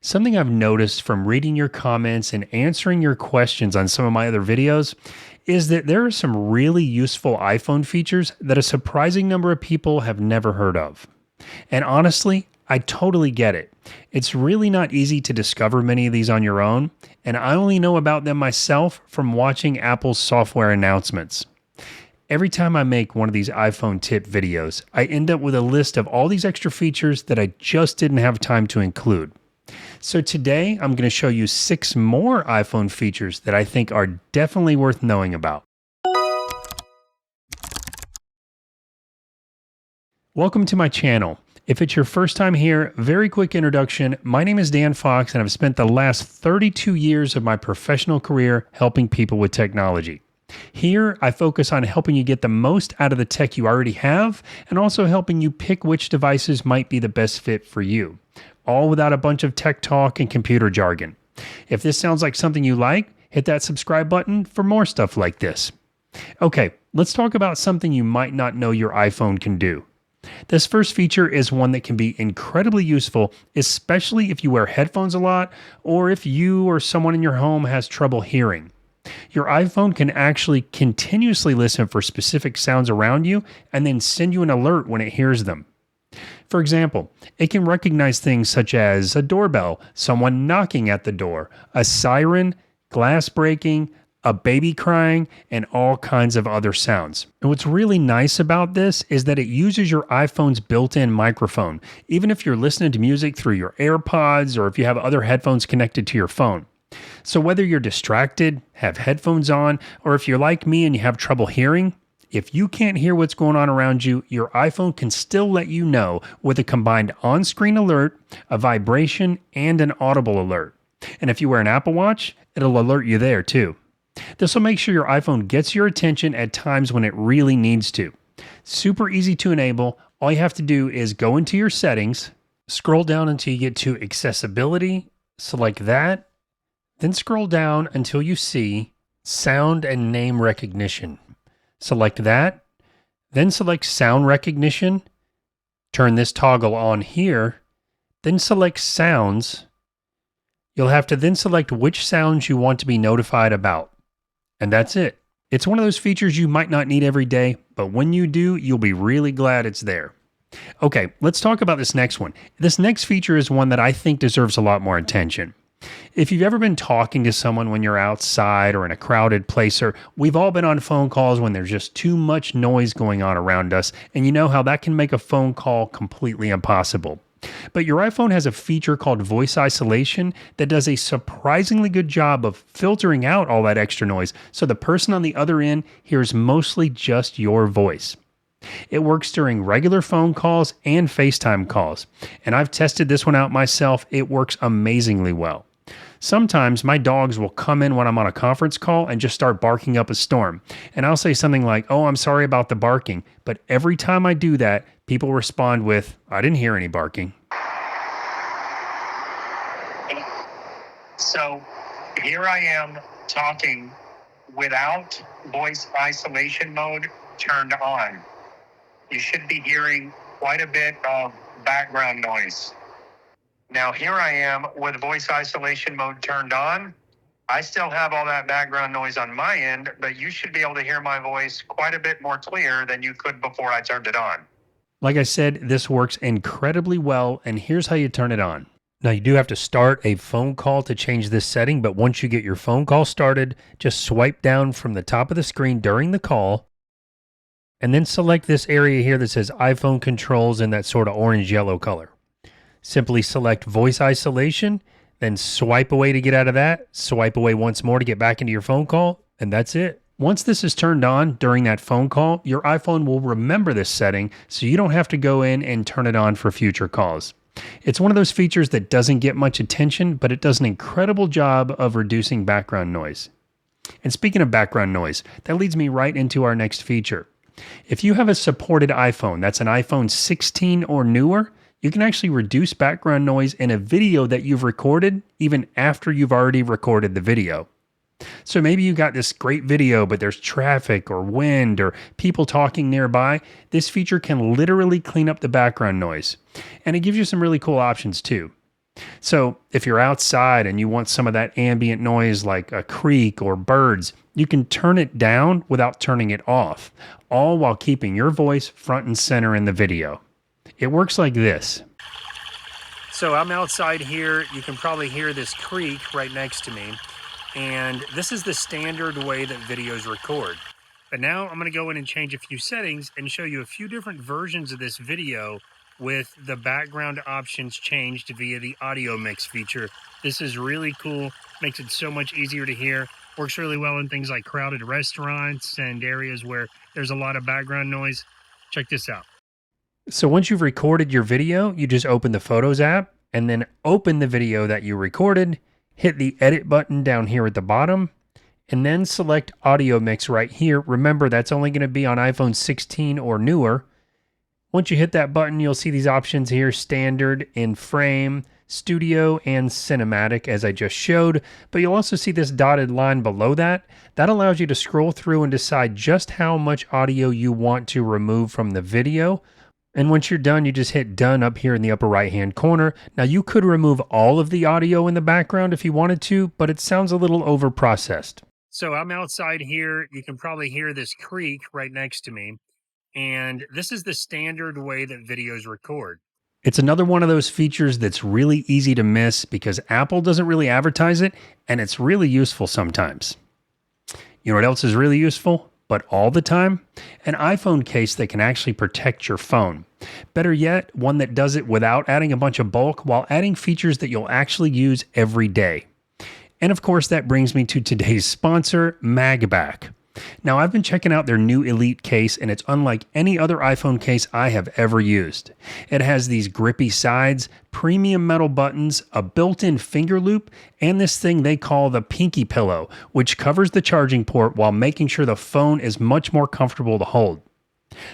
Something I've noticed from reading your comments and answering your questions on some of my other videos is that there are some really useful iPhone features that a surprising number of people have never heard of. And honestly, I totally get it. It's really not easy to discover many of these on your own, and I only know about them myself from watching Apple's software announcements. Every time I make one of these iPhone tip videos, I end up with a list of all these extra features that I just didn't have time to include. So today I'm going to show you 6 more iPhone features that I think are definitely worth knowing about. Welcome to my channel. If it's your first time here, very quick introduction. My name is Dan Fox and I've spent the last 32 years of my professional career helping people with technology. Here, I focus on helping you get the most out of the tech you already have and also helping you pick which devices might be the best fit for you, all without a bunch of tech talk and computer jargon. If this sounds like something you like, hit that subscribe button for more stuff like this. Okay, let's talk about something you might not know your iPhone can do. This first feature is one that can be incredibly useful, especially if you wear headphones a lot or if you or someone in your home has trouble hearing. Your iPhone can actually continuously listen for specific sounds around you and then send you an alert when it hears them. For example, it can recognize things such as a doorbell, someone knocking at the door, a siren, glass breaking, a baby crying, and all kinds of other sounds. And what's really nice about this is that it uses your iPhone's built-in microphone, even if you're listening to music through your AirPods or if you have other headphones connected to your phone. So whether you're distracted, have headphones on, or if you're like me and you have trouble hearing, if you can't hear what's going on around you, your iPhone can still let you know with a combined on-screen alert, a vibration, and an audible alert. And if you wear an Apple Watch, it'll alert you there too. This will make sure your iPhone gets your attention at times when it really needs to. Super easy to enable. All you have to do is go into your settings, scroll down until you get to accessibility, select that, then scroll down until you see sound and name recognition. Select that, then select sound recognition, turn this toggle on here, then select sounds. You'll have to then select which sounds you want to be notified about. And that's it. It's one of those features you might not need every day, but when you do, you'll be really glad it's there. Okay, let's talk about this next one. This next feature is one that I think deserves a lot more attention. If you've ever been talking to someone when you're outside or in a crowded place, or we've all been on phone calls when there's just too much noise going on around us, and you know how that can make a phone call completely impossible. But your iPhone has a feature called voice isolation that does a surprisingly good job of filtering out all that extra noise so the person on the other end hears mostly just your voice. It works during regular phone calls and FaceTime calls, and I've tested this one out myself. It works amazingly well. Sometimes my dogs will come in when I'm on a conference call and just start barking up a storm. And I'll say something like, "Oh, I'm sorry about the barking." But every time I do that, people respond with, "I didn't hear any barking." So here I am talking without voice isolation mode turned on. You should be hearing quite a bit of background noise. Now here I am with voice isolation mode turned on. I still have all that background noise on my end, but you should be able to hear my voice quite a bit more clear than you could before I turned it on. Like I said, this works incredibly well, and here's how you turn it on. Now you do have to start a phone call to change this setting, but once you get your phone call started, just swipe down from the top of the screen during the call, and then select this area here that says iPhone controls in that sort of orange-yellow color. Simply select voice isolation, then swipe away to get out of that, swipe away once more to get back into your phone call, and that's it. Once this is turned on during that phone call, your iPhone will remember this setting so you don't have to go in and turn it on for future calls. It's one of those features that doesn't get much attention, but it does an incredible job of reducing background noise. And speaking of background noise, that leads me right into our next feature. If you have a supported iPhone, that's an iPhone 16 or newer, you can actually reduce background noise in a video that you've recorded even after you've already recorded the video. So maybe you got this great video, but there's traffic or wind or people talking nearby. This feature can literally clean up the background noise. And it gives you some really cool options too. So if you're outside and you want some of that ambient noise like a creek or birds, you can turn it down without turning it off, all while keeping your voice front and center in the video. It works like this. So I'm outside here. You can probably hear this creek right next to me. And this is the standard way that videos record. But now I'm going to go in and change a few settings and show you a few different versions of this video with the background options changed via the audio mix feature. This is really cool, makes it so much easier to hear, works really well in things like crowded restaurants and areas where there's a lot of background noise. Check this out. So once you've recorded your video, you just open the Photos app and then open the video that you recorded, hit the edit button down here at the bottom, and then select audio mix right here. Remember, that's only going to be on iPhone 16 or newer. Once you hit that button, you'll see these options here: standard, in frame, studio, and cinematic, as I just showed. But you'll also see this dotted line below that. That allows you to scroll through and decide just how much audio you want to remove from the video. And once you're done, you just hit done up here in the upper right-hand corner. Now, you could remove all of the audio in the background if you wanted to, but it sounds a little over-processed. So I'm outside here. You can probably hear this creek right next to me. And this is the standard way that videos record. It's another one of those features that's really easy to miss because Apple doesn't really advertise it, and it's really useful sometimes. You know what else is really useful, but all the time? An iPhone case that can actually protect your phone. Better yet, one that does it without adding a bunch of bulk while adding features that you'll actually use every day. And of course, that brings me to today's sponsor, MagBak. Now, I've been checking out their new Elite case, and it's unlike any other iPhone case I have ever used. It has these grippy sides, premium metal buttons, a built-in finger loop, and this thing they call the Pinky Pillow, which covers the charging port while making sure the phone is much more comfortable to hold.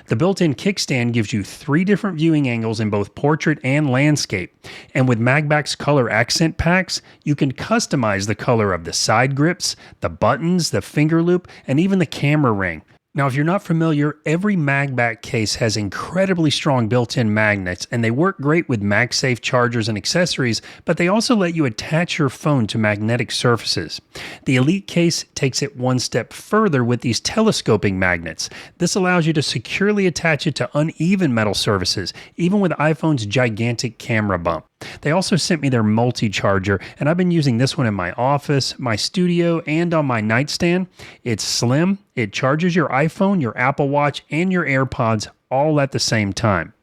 The built-in kickstand gives you 3 different viewing angles in both portrait and landscape. And with MagBak's color accent packs, you can customize the color of the side grips, the buttons, the finger loop, and even the camera ring. Now, if you're not familiar, every MagBak case has incredibly strong built-in magnets, and they work great with MagSafe chargers and accessories, but they also let you attach your phone to magnetic surfaces. The Elite case takes it one step further with these telescoping magnets. This allows you to securely attach it to uneven metal surfaces, even with iPhone's gigantic camera bump. They also sent me their multi-charger, and I've been using this one in my office, my studio, and on my nightstand. It's slim, it charges your iPhone, your Apple Watch, and your AirPods all at the same time.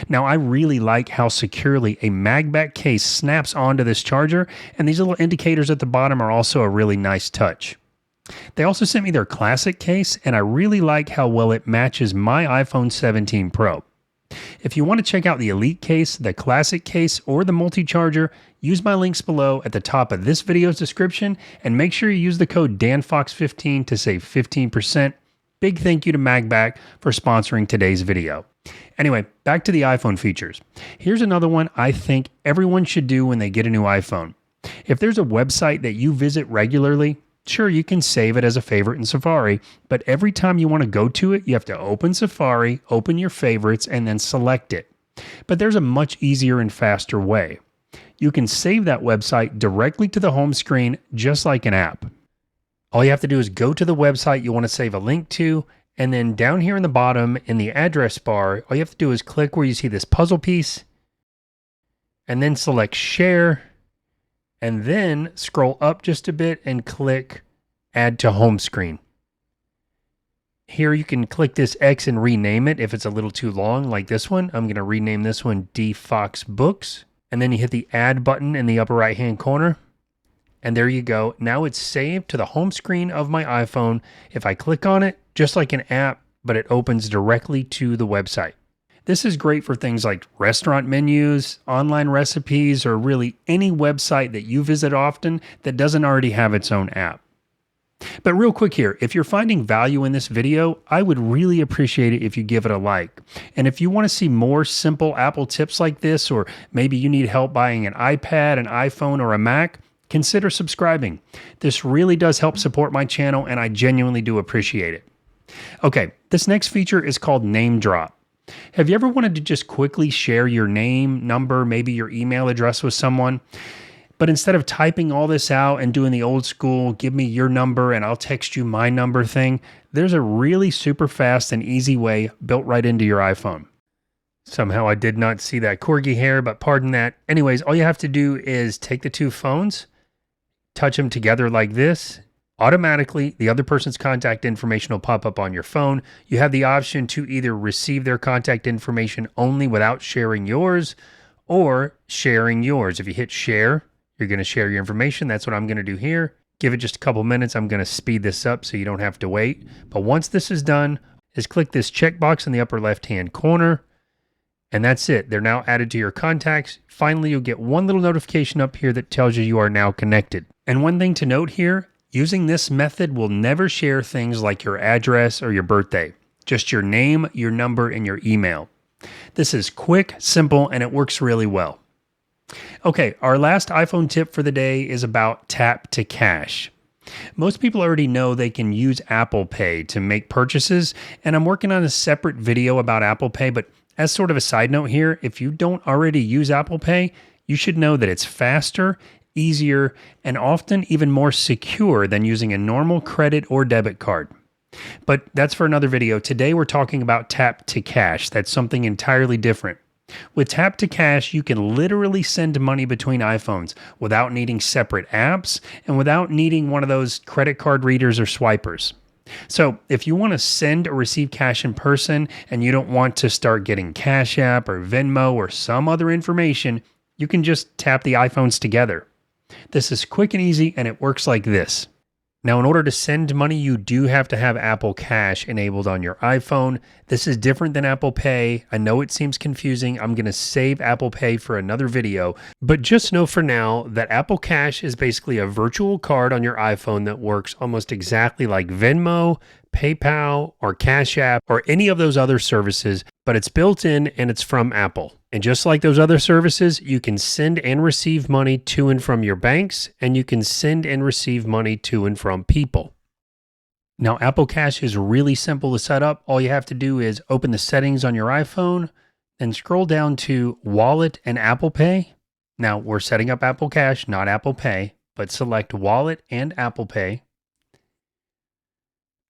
Now, I really like how securely a MagBak case snaps onto this charger, and these little indicators at the bottom are also a really nice touch. They also sent me their Classic case, and I really like how well it matches my iPhone 17 Pro. If you want to check out the Elite case, the Classic case, or the multi-charger, use my links below at the top of this video's description, and make sure you use the code DANFOX15 to save 15%. Big thank you to MagBak for sponsoring today's video. Anyway, back to the iPhone features. Here's another one I think everyone should do when they get a new iPhone. If there's a website that you visit regularly, sure, you can save it as a favorite in Safari, but every time you want to go to it, you have to open Safari, open your favorites, and then select it. But there's a much easier and faster way. You can save that website directly to the home screen, just like an app. All you have to do is go to the website you want to save a link to, and then down here in the bottom in the address bar, all you have to do is click where you see this puzzle piece, and then select Share, and then scroll up just a bit and click Add to Home Screen. Here you can click this X and rename it if it's a little too long, like this one. I'm going to rename this one DFox Books. And then you hit the Add button in the upper right-hand corner. And there you go. Now it's saved to the home screen of my iPhone. If I click on it, just like an app, but it opens directly to the website. This is great for things like restaurant menus, online recipes, or really any website that you visit often that doesn't already have its own app. But real quick here, if you're finding value in this video, I would really appreciate it if you give it a like. And if you want to see more simple Apple tips like this, or maybe you need help buying an iPad, an iPhone, or a Mac, consider subscribing. This really does help support my channel, and I genuinely do appreciate it. Okay, this next feature is called NameDrop. Have you ever wanted to just quickly share your name, number, maybe your email address with someone? But instead of typing all this out and doing the old school, give me your number and I'll text you my number thing, there's a really super fast and easy way built right into your iPhone. Somehow I did not see that corgi hair, but pardon that. Anyways, all you have to do is take the two phones, touch them together like this. Automatically, the other person's contact information will pop up on your phone. You have the option to either receive their contact information only without sharing yours or sharing yours. If you hit share, you're going to share your information. That's what I'm going to do here. Give it just a couple minutes. I'm going to speed this up so you don't have to wait. But once this is done, just click this checkbox in the upper left-hand corner. And that's it. They're now added to your contacts. Finally, you'll get one little notification up here that tells you are now connected. And one thing to note here, using this method will never share things like your address or your birthday. Just your name, your number, and your email. This is quick, simple, and it works really well. Okay, our last iPhone tip for the day is about tap to cash. Most people already know they can use Apple Pay to make purchases, and I'm working on a separate video about Apple Pay, but as sort of a side note here, if you don't already use Apple Pay, you should know that it's faster, easier, and often even more secure than using a normal credit or debit card. But that's for another video. Today we're talking about tap to cash. That's something entirely different. With tap to cash, you can literally send money between iPhones without needing separate apps and without needing one of those credit card readers or swipers. So if you want to send or receive cash in person and you don't want to start getting Cash App or Venmo or some other information, you can just tap the iPhones together. This is quick and easy and it works like this. Now, in order to send money, you do have to have Apple Cash enabled on your iPhone. This is different than Apple Pay. I know it seems confusing. I'm going to save Apple Pay for another video, but just know for now that Apple Cash is basically a virtual card on your iPhone that works almost exactly like Venmo, PayPal, or Cash App, or any of those other services, but it's built in and it's from Apple. And just like those other services, you can send and receive money to and from your banks, and you can send and receive money to and from people. Now, Apple Cash is really simple to set up. All you have to do is open the settings on your iPhone, then scroll down to Wallet and Apple Pay. Now, we're setting up Apple Cash, not Apple Pay, but select Wallet and Apple Pay.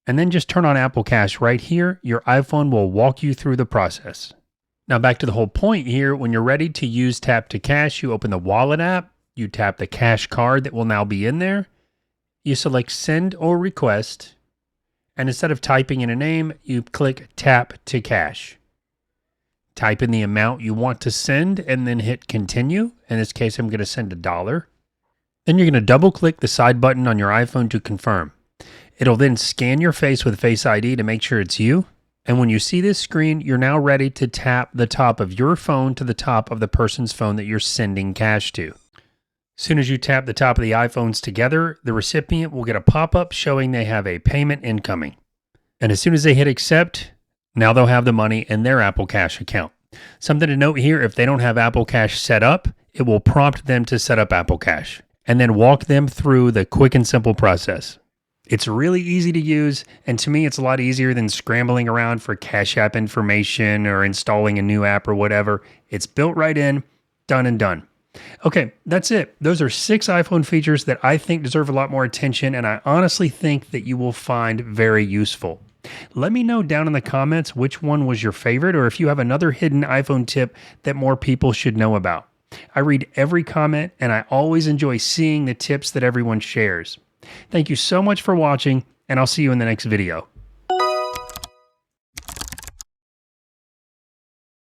And then just turn on Apple Cash right here. Your iPhone will walk you through the process. Now back to the whole point here, when you're ready to use Tap to Cash, you open the Wallet app, you tap the cash card that will now be in there, you select Send or Request, and instead of typing in a name, you click Tap to Cash. Type in the amount you want to send and then hit Continue. In this case, I'm going to send $1. Then you're going to double click the side button on your iPhone to confirm. It'll then scan your face with Face ID to make sure it's you. And when you see this screen, you're now ready to tap the top of your phone to the top of the person's phone that you're sending cash to. As soon as you tap the top of the iPhones together, the recipient will get a pop-up showing they have a payment incoming. And as soon as they hit accept, now they'll have the money in their Apple Cash account. Something to note here, if they don't have Apple Cash set up, it will prompt them to set up Apple Cash and then walk them through the quick and simple process. It's really easy to use, and to me, it's a lot easier than scrambling around for Cash App information or installing a new app or whatever. It's built right in, done and done. Okay, that's it. Those are 6 iPhone features that I think deserve a lot more attention, and I honestly think that you will find very useful. Let me know down in the comments which one was your favorite, or if you have another hidden iPhone tip that more people should know about. I read every comment, and I always enjoy seeing the tips that everyone shares. Thank you so much for watching, and I'll see you in the next video.